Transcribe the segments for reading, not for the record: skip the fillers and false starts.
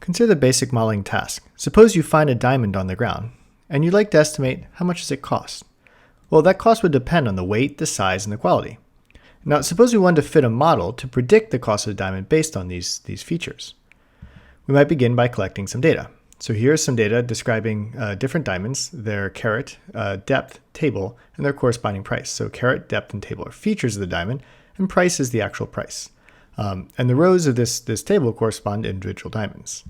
Consider the basic modeling task. Suppose you find a diamond on the ground, and you'd like to estimate how much does it cost. Well, that cost would depend on the weight, the size, and the quality. Now, suppose we wanted to fit a model to predict the cost of the diamond based on these features. We might begin by collecting some data. So here's some data describing different diamonds, their carat, depth, table, and their corresponding price. So carat, depth, and table are features of the diamond, and price is the actual price. And the rows of this table correspond to individual diamonds.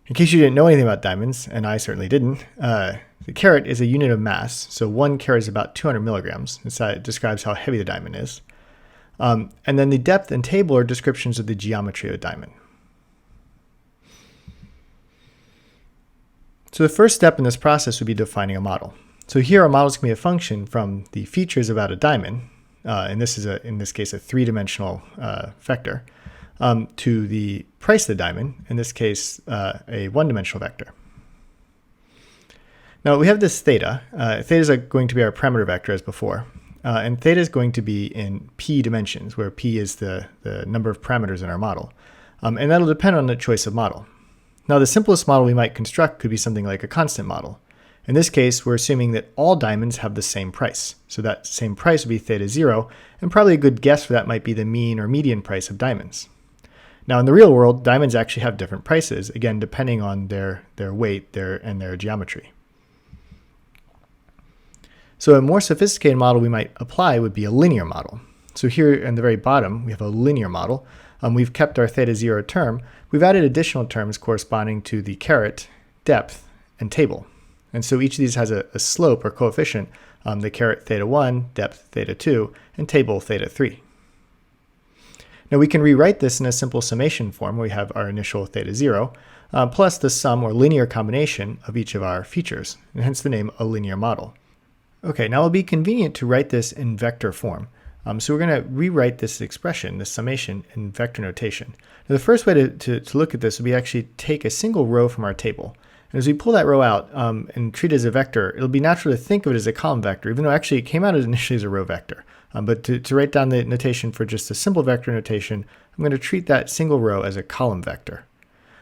In case you didn't know anything about diamonds, and I certainly didn't, the carat is a unit of mass. So 1 carat is about 200 milligrams. It describes how heavy the diamond is. And then the depth and table are descriptions of the geometry of a diamond. So the first step in this process would be defining a model. So here our models can be a function from the features about a diamond, and this is in this case a 3-dimensional vector, to the price of the diamond, in this case a 1-dimensional vector. Now we have this theta. Theta is going to be our parameter vector as before, and theta is going to be in p dimensions, where p is the number of parameters in our model, and that'll depend on the choice of model. Now, the simplest model we might construct could be something like a constant model. In this case, we're assuming that all diamonds have the same price. So that same price would be theta 0, and probably a good guess for that might be the mean or median price of diamonds. Now, in the real world, diamonds actually have different prices, again, depending on their weight and their geometry. So a more sophisticated model we might apply would be a linear model. So here in the very bottom, we have a linear model. We've kept our theta 0 term. We've added additional terms corresponding to the carat, depth, and table. And so each of these has a slope or coefficient, the carat theta 1, depth theta 2, and table theta 3. Now we can rewrite this in a simple summation form where we have our initial theta 0 plus the sum or linear combination of each of our features, and hence the name a linear model. Okay, now it'll be convenient to write this in vector form. So we're going to rewrite this expression, this summation, in vector notation. Now the first way to look at this would be actually take a single row from our table. And as we pull that row out and treat it as a vector, it'll be natural to think of it as a column vector, even though actually it came out initially as a row vector. But to write down the notation for just a simple vector notation, I'm going to treat that single row as a column vector.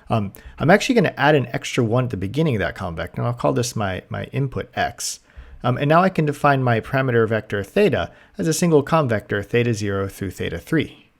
I'm actually going to add an extra 1 at the beginning of that column vector, and I'll call this my input x. And now I can define my parameter vector theta as a single column vector, theta 0 through theta 3.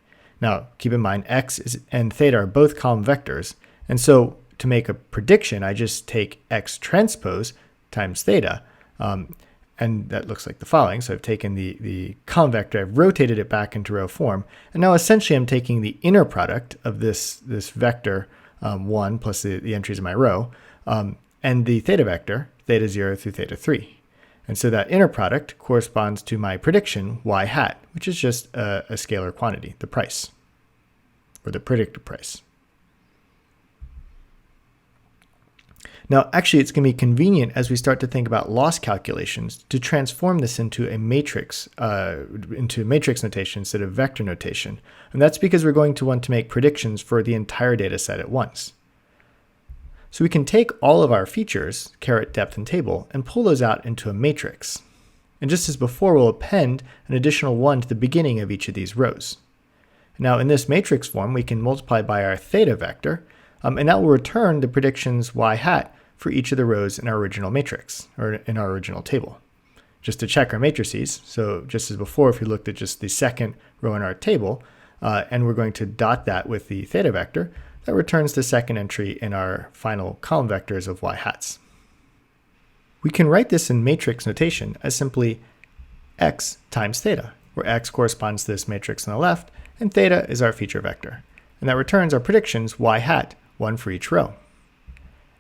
Now, keep in mind, x and theta are both column vectors. And so to make a prediction, I just take x transpose times theta. And that looks like the following. So I've taken the column vector, I've rotated it back into row form. And now essentially I'm taking the inner product of this vector 1 plus the entries in my row, and the theta vector, theta 0 through theta 3. And so that inner product corresponds to my prediction, y hat, which is just a scalar quantity, the price, or the predicted price. Now, actually, it's going to be convenient as we start to think about loss calculations to transform this into a matrix, notation instead of vector notation. And that's because we're going to want to make predictions for the entire data set at once. So we can take all of our features, carat, depth, and table, and pull those out into a matrix. And just as before, we'll append an additional 1 to the beginning of each of these rows. Now in this matrix form, we can multiply by our theta vector, and that will return the predictions y hat for each of the rows in our original matrix, or in our original table. Just to check our matrices, so just as before, if we looked at just the second row in our table, and we're going to dot that with the theta vector, that returns the second entry in our final column vectors of y hats. We can write this in matrix notation as simply x times theta, where x corresponds to this matrix on the left, and theta is our feature vector. And that returns our predictions y hat, 1 for each row.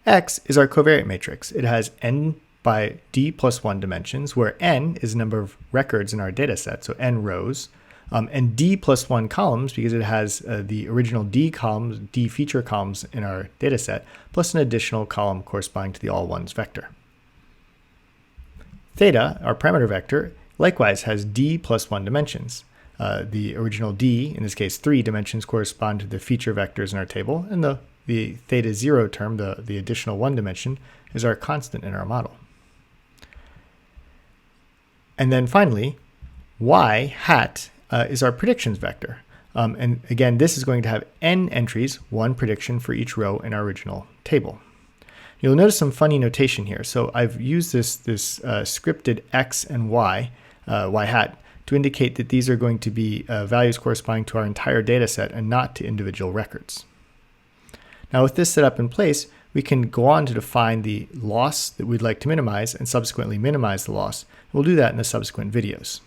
X is our covariate matrix. It has n by d plus 1 dimensions, where n is the number of records in our data set, so n rows, and d plus 1 columns because it has the original d columns, d feature columns in our data set, plus an additional column corresponding to the all ones vector. Theta, our parameter vector, likewise has d plus 1 dimensions. The original d, in this case 3 dimensions, correspond to the feature vectors in our table, and the theta 0 term, the additional 1 dimension, is our constant in our model. And then finally, y hat is our predictions vector. And again, this is going to have n entries, one prediction for each row in our original table. You'll notice some funny notation here. So I've used this scripted x and y, y hat, to indicate that these are going to be values corresponding to our entire data set and not to individual records. Now with this set up in place, we can go on to define the loss that we'd like to minimize and subsequently minimize the loss. We'll do that in the subsequent videos.